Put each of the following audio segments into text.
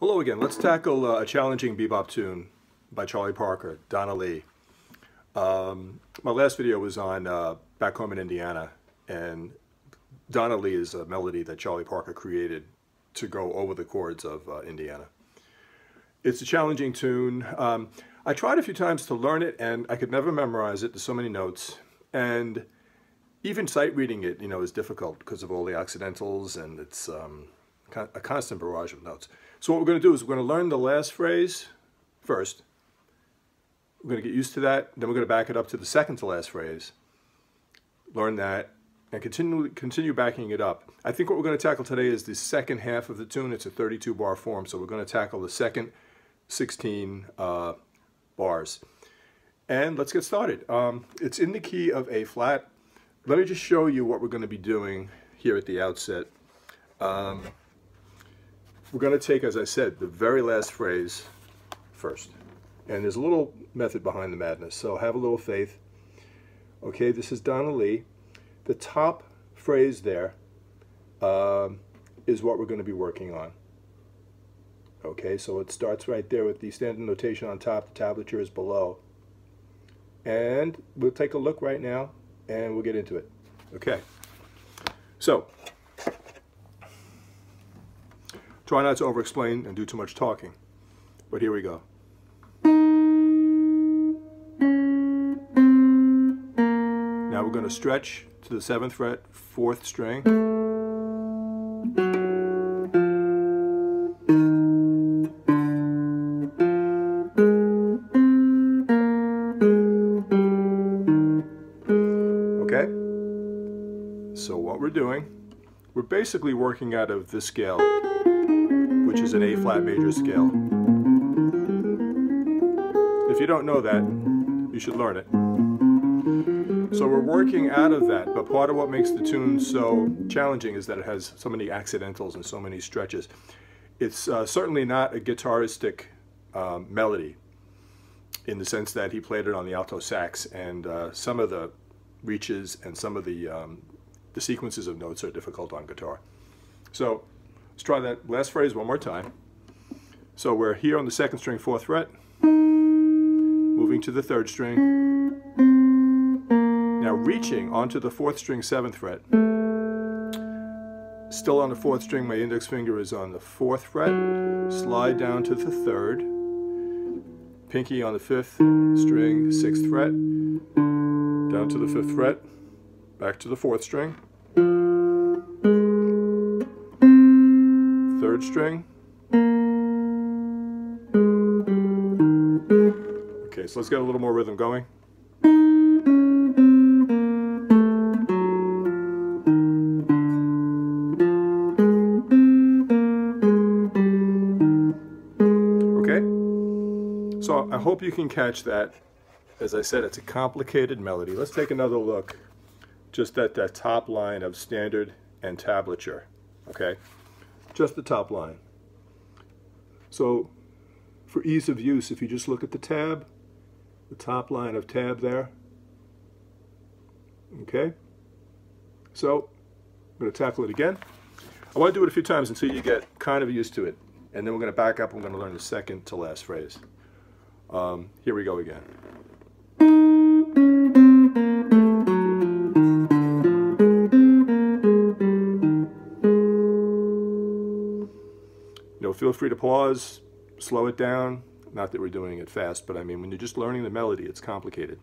Hello again. Let's tackle a challenging bebop tune by Charlie Parker, Donna. My last video was on Back Home in Indiana, and Donna is a melody that Charlie Parker created to go over the chords of Indiana. It's a challenging tune. I tried a few times to learn it, and I could never memorize it. There's so many notes, and even sight reading it, is difficult because of all the accidentals, and it's a constant barrage of notes. So what we're going to do is we're going to learn the last phrase first. We're going to get used to that. Then we're going to back it up to the second to last phrase, learn that, and continue backing it up. I think what we're going to tackle today is the second half of the tune. It's a 32-bar form, so we're going to tackle the second 16 bars. And let's get started. It's in the key of A flat. Let me just show you what we're going to be doing here at the outset. We're going to take, as I said, the very last phrase first. And there's a little method behind the madness, so have a little faith. Okay, this is Donna Lee. The top phrase there is what we're going to be working on. Okay, so it starts right there with the standard notation on top, the tablature is below. And we'll take a look right now, and we'll get into it. Okay, so try not to over-explain and do too much talking, but here we go. Now we're going to stretch to the 7th fret, 4th string. Okay? So what we're doing, we're basically working out of this scale, which is an A flat major scale. If you don't know that, you should learn it. So we're working out of that, but part of what makes the tune so challenging is that it has so many accidentals and so many stretches. It's certainly not a guitaristic melody in the sense that he played it on the alto sax, and some of the reaches and some of the sequences of notes are difficult on guitar. So let's try that last phrase one more time. So we're here on the 2nd string, 4th fret, moving to the 3rd string, now reaching onto the 4th string, 7th fret. Still on the 4th string, my index finger is on the 4th fret, slide down to the 3rd, pinky on the 5th string, 6th fret, down to the 5th fret, back to the 4th string, 3rd string. Okay, so let's get a little more rhythm going. Okay, so I hope you can catch that. As I said, it's a complicated melody. Let's take another look just at that top line of standard and tablature. Okay, just the top line. So for ease of use, if you just look at the tab, the top line of tab there. Okay, so I'm going to tackle it again. I want to do it a few times until you get kind of used to it, and then we're going to back up and we're going to learn the second to last phrase. Here we go again. Feel free to pause, slow it down. Not that we're doing it fast, but I mean, when you're just learning the melody, it's complicated.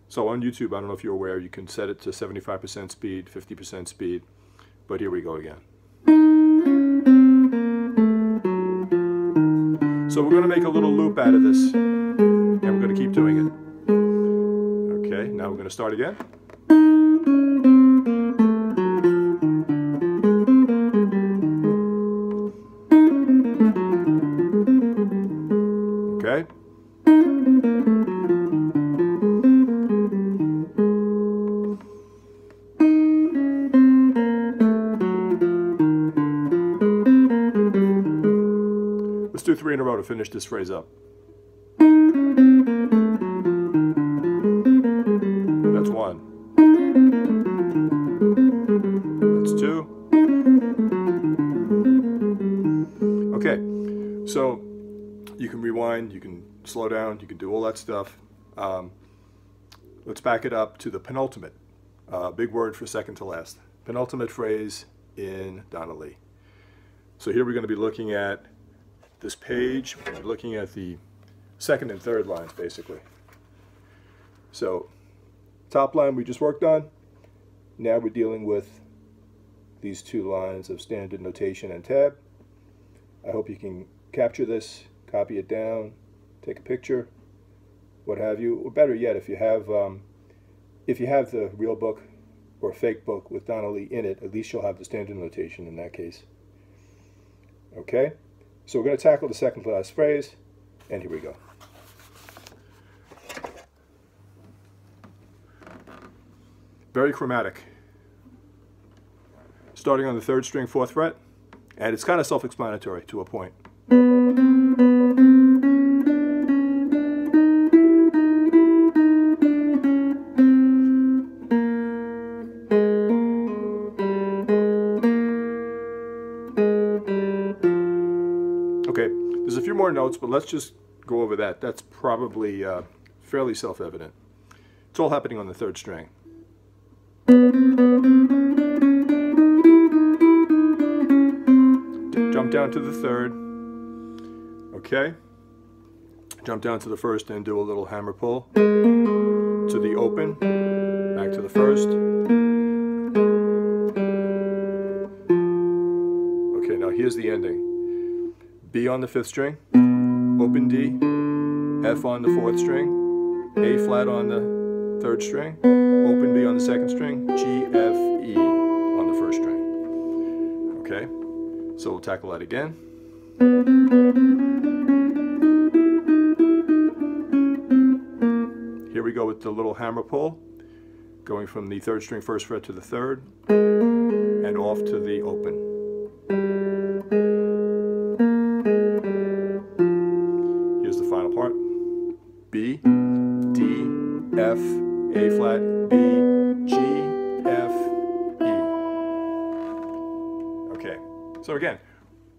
So on YouTube, I don't know if you're aware, you can set it to 75% speed, 50% speed, but here we go again. So we're going to make a little loop out of this, and we're going to keep doing it. Okay, now we're going to start again. Okay. Let's do 3 in a row to finish this phrase up. That's 1. That's 2. Okay, So you can rewind, you can slow down, you can do all that stuff. Let's back it up to the penultimate, big word for second to last, penultimate phrase in Donna Lee. So here we're going to be looking at this page. We're looking at the second and third lines, basically. So top line we just worked on. Now we're dealing with these two lines of standard notation and tab. I hope you can capture this, copy it down, take a picture, what have you. Or better yet, if you have the real book or fake book with Donna Lee in it, at least you'll have the standard notation in that case. Okay, so we're going to tackle the second to last phrase, and here we go. Very chromatic. Starting on the third string, fourth fret, and it's kind of self-explanatory to a point. Okay, there's a few more notes, but let's just go over that. That's probably fairly self-evident. It's all happening on the third string. Jump down to the third. Okay. Jump down to the first and do a little hammer pull. To the open. Back to the first. Okay, now here's the ending. B on the fifth string, open D, F on the fourth string, A flat on the third string, open B on the second string, G, F, E on the first string. Okay, so we'll tackle that again. Here we go with the little hammer pull, going from the third string first fret to the third, and off to the open. B, D, F, A flat, B, G, F, E. Okay, so again,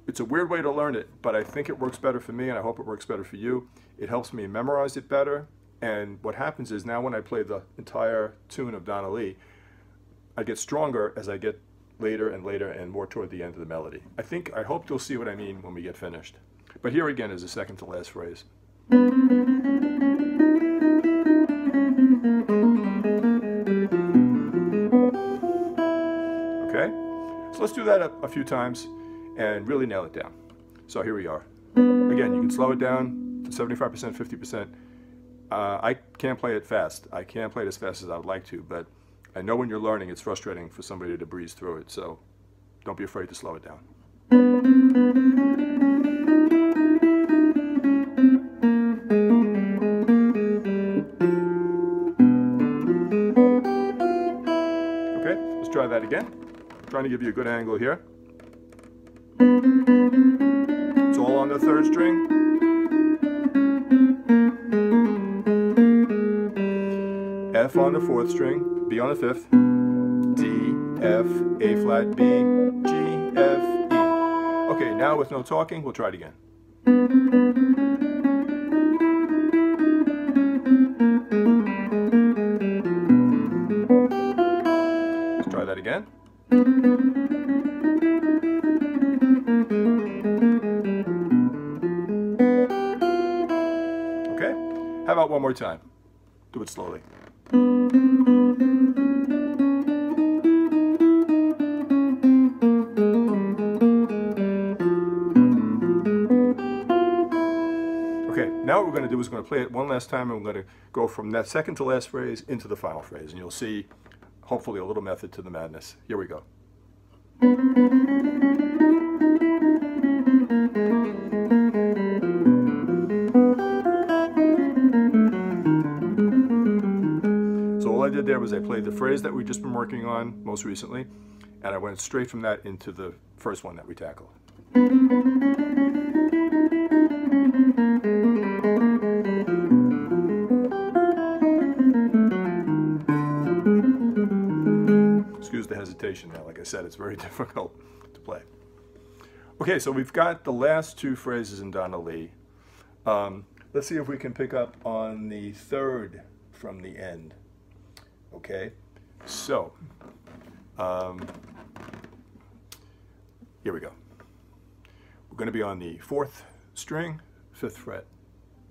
it's a weird way to learn it, but I think it works better for me, and I hope it works better for you. It helps me memorize it better, and what happens is now when I play the entire tune of Donna Lee, I get stronger as I get later and later and more toward the end of the melody. I hope you'll see what I mean when we get finished. But here again is the second to last phrase. Okay, so let's do that a few times and really nail it down. So here we are. Again, you can slow it down to 75%, 50%. I can't play it fast. I can't play it as fast as I would like to, but I know when you're learning it's frustrating for somebody to breeze through it, so don't be afraid to slow it down. Try that again. I'm trying to give you a good angle here. It's all on the third string. F on the fourth string, B on the fifth, D, F, A flat, B, G, F, E. Okay, now with no talking, we'll try it again. Try that again. Okay, how about one more time? Do it slowly. Okay, now what we're going to do is we're going to play it one last time, and we're going to go from that second to last phrase into the final phrase, and you'll see hopefully a little method to the madness. Here we go. So all I did there was I played the phrase that we've just been working on most recently, and I went straight from that into the first one that we tackled. Excuse the hesitation now. Like I said, it's very difficult to play. Okay. Okay, so we've got the last two phrases in Donna Lee. Let's see if we can pick up on the third from the end. Okay, so here we go. We're going to be on the 4th string, 5th fret.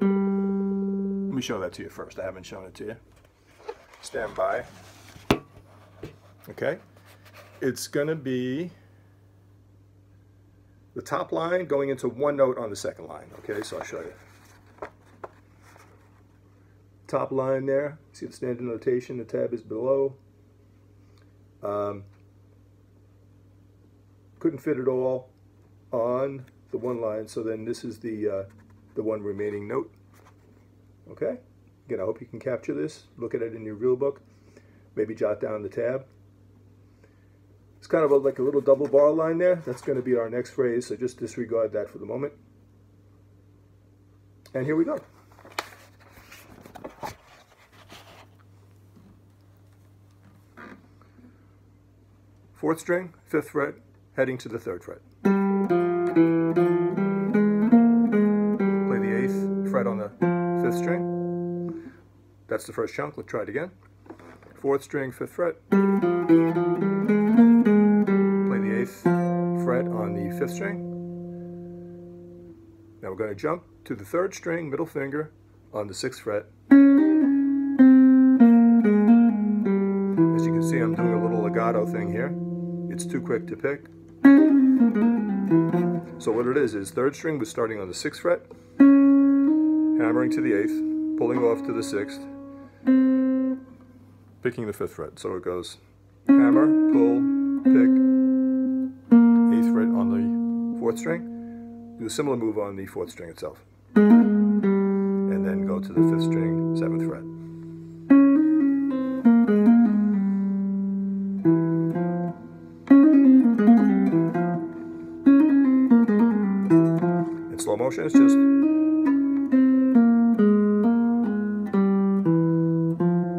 Let me show that to you first. I haven't shown it to you. Stand by. Okay, it's going to be the top line going into one note on the second line. Okay, so I'll show you. Top line there, see the standard notation, the tab is below. Couldn't fit it all on the one line, so then this is the one remaining note. Okay, again, I hope you can capture this, look at it in your real book, maybe jot down the tab. It's kind of like a little double bar line there. That's going to be our next phrase, so just disregard that for the moment. And here we go. Fourth string, 5th fret, heading to the 3rd fret. Play the 8th fret on the 5th string. That's the first chunk. Let's try it again. 4th string, 5th fret. Play the 8th fret on the 5th string. Now we're going to jump to the 3rd string, middle finger, on the 6th fret. As you can see, I'm doing a little legato thing here. It's too quick to pick. So what it is 3rd string was starting on the 6th fret, hammering to the 8th, pulling off to the 6th, picking the 5th fret. So it goes hammer, pull, pick, 8th fret on the 4th string, do a similar move on the 4th string itself, and then go to the 5th string, 7th fret. In slow motion, it's just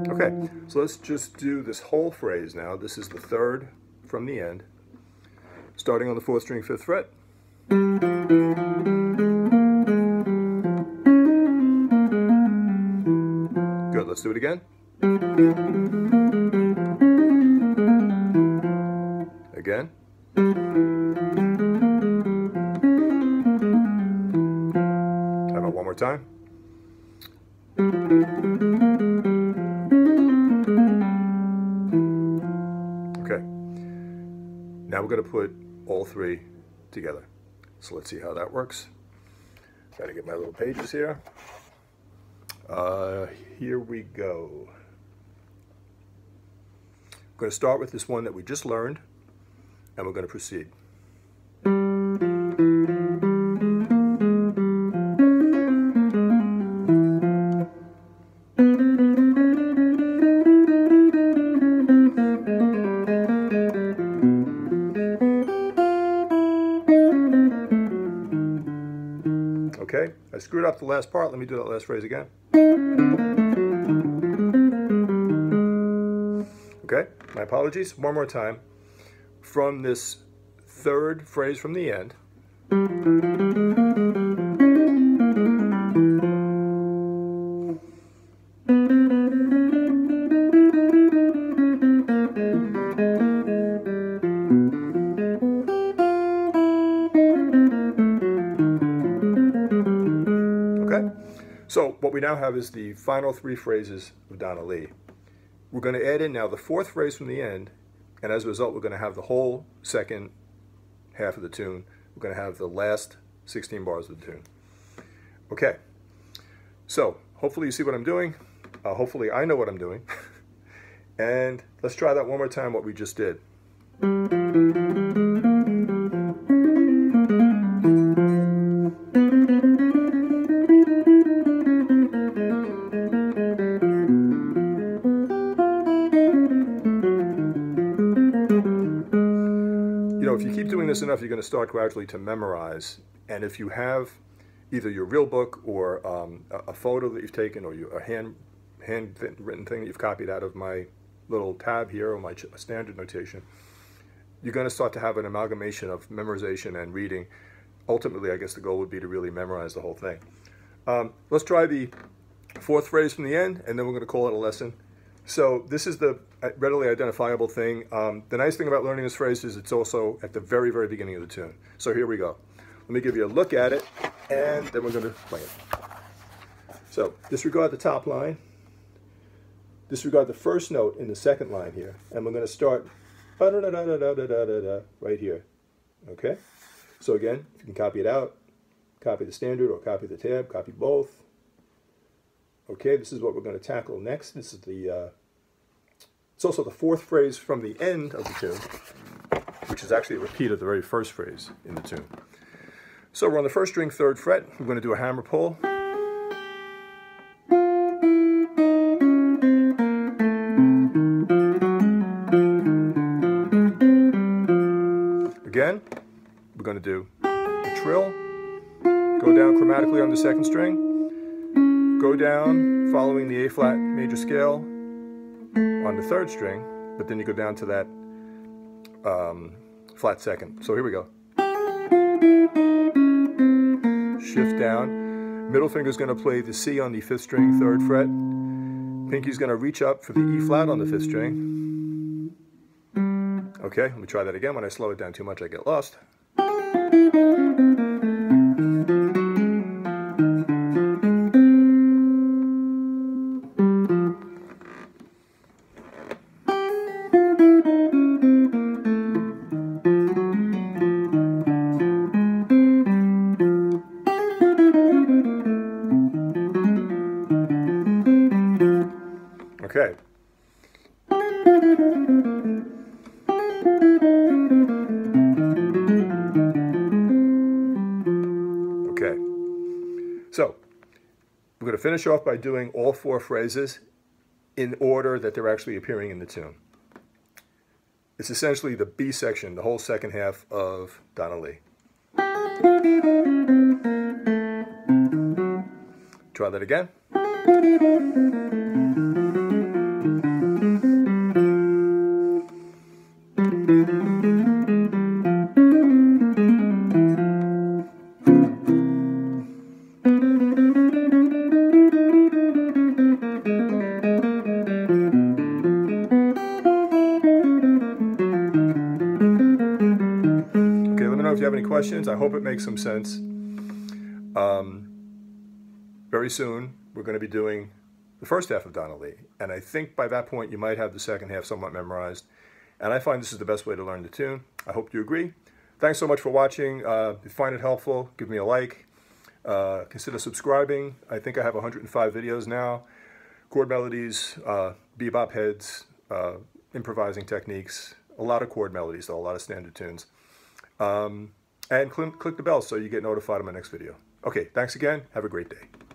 okay. So let's just do this whole phrase now. This is the 3rd from the end, starting on the 4th string, 5th fret. Good, let's do it again. Again. How about one more time? Okay. Now we're going to put all three together. So let's see how that works. Got to get my little pages here. Here we go. I'm going to start with this one that we just learned, and we're going to proceed. Okay, I screwed up the last part. Let me do that last phrase again. Okay, my apologies. One more time. From this 3rd phrase from the end, okay? So what we now have is the final 3 phrases of Donna Lee. We're going to add in now the 4th phrase from the end, and as a result, we're going to have the whole second half of the tune. We're going to have the last 16 bars of the tune. Okay, so hopefully you see what I'm doing. Hopefully I know what I'm doing. And let's try that one more time, what we just did. If you keep doing this enough, you're going to start gradually to memorize. And if you have either your real book or a photo that you've taken, or a handwritten thing that you've copied out of my little tab here, or my standard notation, you're going to start to have an amalgamation of memorization and reading ultimately, I guess the goal would be to really memorize the whole thing. Let's try the fourth phrase from the end, and then we're going to call it a lesson. So this is the readily identifiable thing. The nice thing about learning this phrase is it's also at the very, very beginning of the tune. So here we go. Let me give you a look at it, and then we're going to play it. So disregard the top line. Disregard the first note in the second line here. And we're going to start right here. Okay? So again, if you can copy it out, copy the standard or copy the tab, copy both. Okay, this is what we're going to tackle next. This is the, it's also the fourth phrase from the end of the tune, which is actually a repeat of the very first phrase in the tune. So we're on the first string, 3rd fret. We're going to do a hammer pull. Again, we're going to do a trill, go down chromatically on the 2nd string, go down following the A flat major scale on the 3rd string, but then you go down to that flat 2nd. So here we go. Shift down. Middle finger is going to play the C on the 5th string, 3rd fret. Pinky's going to reach up for the E flat on the 5th string. Okay, let me try that again. When I slow it down too much, I get lost. Okay. Okay. So, we're going to finish off by doing all 4 phrases in order that they're actually appearing in the tune. It's essentially the B section, the whole second half of Donna Lee. Try that again. If you have any questions, I hope it makes some sense. Very soon, we're going to be doing the first half of Donna Lee, and I think by that point you might have the second half somewhat memorized, and I find this is the best way to learn the tune. I hope you agree. Thanks so much for watching. If you find it helpful, give me a like. Consider subscribing. I think I have 105 videos now. Chord melodies, bebop heads, improvising techniques, a lot of chord melodies, though, a lot of standard tunes. And click the bell so you get notified of my next video. Okay, thanks again. Have a great day.